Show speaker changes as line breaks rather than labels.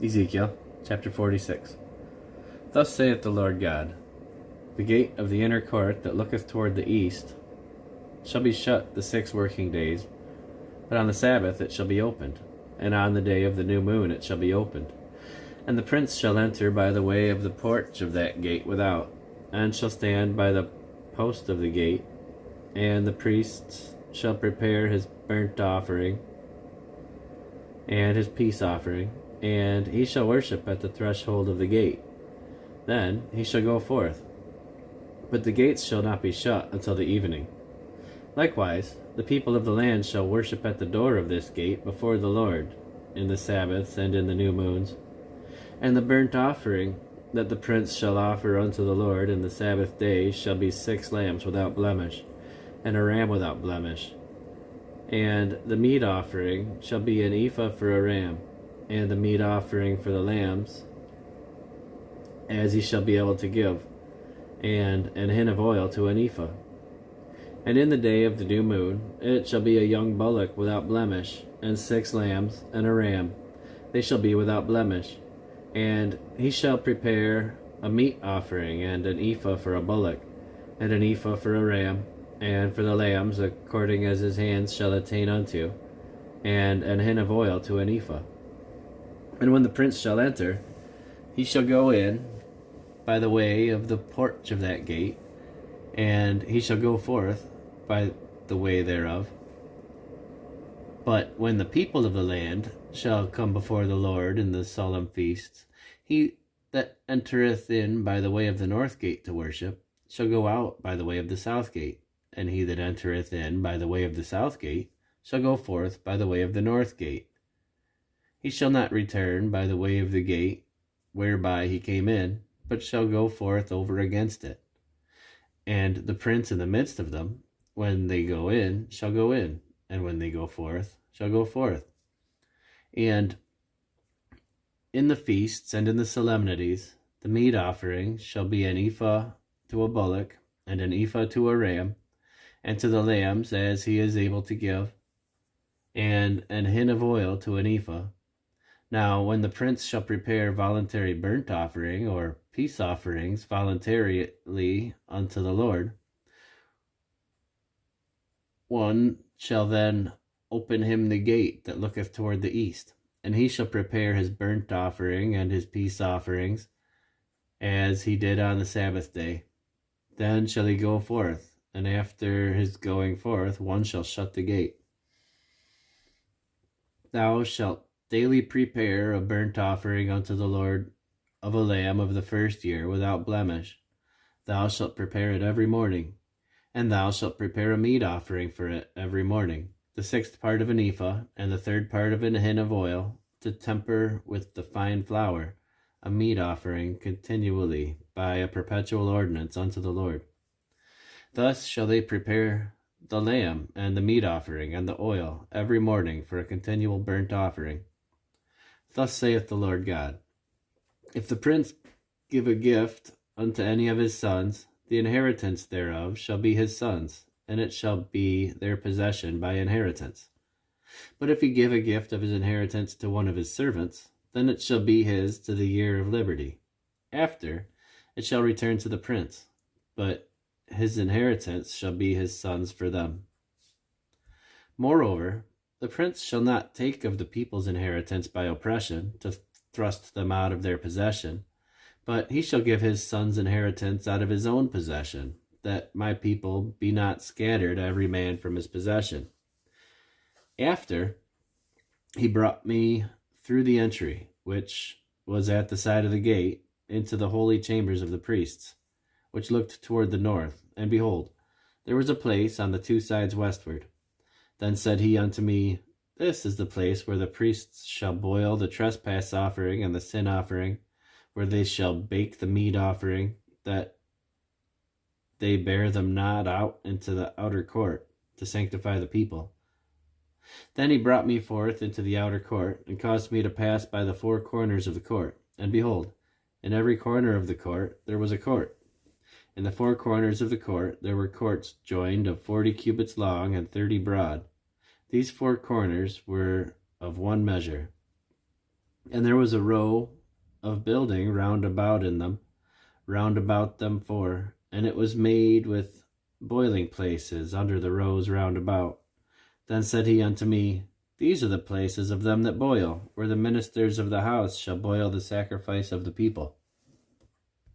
Ezekiel chapter 46. Thus saith the Lord God, The gate of the inner court that looketh toward the east shall be shut the 6 working days, but on the Sabbath it shall be opened, and on the day of the new moon it shall be opened. And the prince shall enter by the way of the porch of that gate without, and shall stand by the post of the gate, and the priests shall prepare his burnt offering and his peace offering, and he shall worship at the threshold of the gate. Then he shall go forth, but the gates shall not be shut until the evening. Likewise, the people of the land shall worship at the door of this gate before the Lord, in the Sabbaths and in the new moons. And the burnt offering that the prince shall offer unto the Lord in the Sabbath day shall be 6 lambs without blemish, and a ram without blemish. And the meat offering shall be an ephah for a ram, and the meat offering for the lambs, as he shall be able to give, and an hin of oil to an ephah. And in the day of the new moon it shall be a young bullock without blemish, and 6 lambs, and a ram, they shall be without blemish. And he shall prepare a meat offering, and an ephah for a bullock, and an ephah for a ram, and for the lambs according as his hands shall attain unto, and an hin of oil to an ephah. And when the prince shall enter, he shall go in by the way of the porch of that gate, and he shall go forth by the way thereof. But when the people of the land shall come before the Lord in the solemn feasts, he that entereth in by the way of the north gate to worship shall go out by the way of the south gate, and he that entereth in by the way of the south gate shall go forth by the way of the north gate. He shall not return by the way of the gate whereby he came in, but shall go forth over against it. And the prince in the midst of them, when they go in, shall go in, and when they go forth, shall go forth. And in the feasts and in the solemnities, the meat offering shall be an ephah to a bullock, and an ephah to a ram, and to the lambs as he is able to give, and an hin of oil to an ephah. Now, when the prince shall prepare voluntary burnt offering or peace offerings voluntarily unto the Lord, one shall then open him the gate that looketh toward the east, and he shall prepare his burnt offering and his peace offerings, as he did on the Sabbath day. Then shall he go forth, and after his going forth, one shall shut the gate. Thou shalt daily prepare a burnt offering unto the Lord of a lamb of the first year without blemish. Thou shalt prepare it every morning, and thou shalt prepare a meat offering for it every morning, the 6th part of an ephah, and the 3rd part of an hin of oil, to temper with the fine flour, a meat offering continually by a perpetual ordinance unto the Lord. Thus shall they prepare the lamb and the meat offering and the oil every morning for a continual burnt offering. Thus saith the Lord God, If the prince give a gift unto any of his sons, the inheritance thereof shall be his sons, and it shall be their possession by inheritance. But if he give a gift of his inheritance to one of his servants, then it shall be his to the year of liberty. After, it shall return to the prince, but his inheritance shall be his sons for them. Moreover, the prince shall not take of the people's inheritance by oppression, to thrust them out of their possession, but he shall give his son's inheritance out of his own possession, that my people be not scattered every man from his possession. After, he brought me through the entry, which was at the side of the gate, into the holy chambers of the priests, which looked toward the north, and behold, there was a place on the 2 sides westward. Then said he unto me, This is the place where the priests shall boil the trespass offering and the sin offering, where they shall bake the meat offering, that they bear them not out into the outer court, to sanctify the people. Then he brought me forth into the outer court, and caused me to pass by the 4 corners of the court. And behold, in every corner of the court there was a court. In the 4 corners of the court there were courts joined of 40 cubits long and 30 broad. These 4 corners were of one measure. And there was a row of building round about them four, and it was made with boiling places under the rows round about. Then said he unto me, These are the places of them that boil, where the ministers of the house shall boil the sacrifice of the people.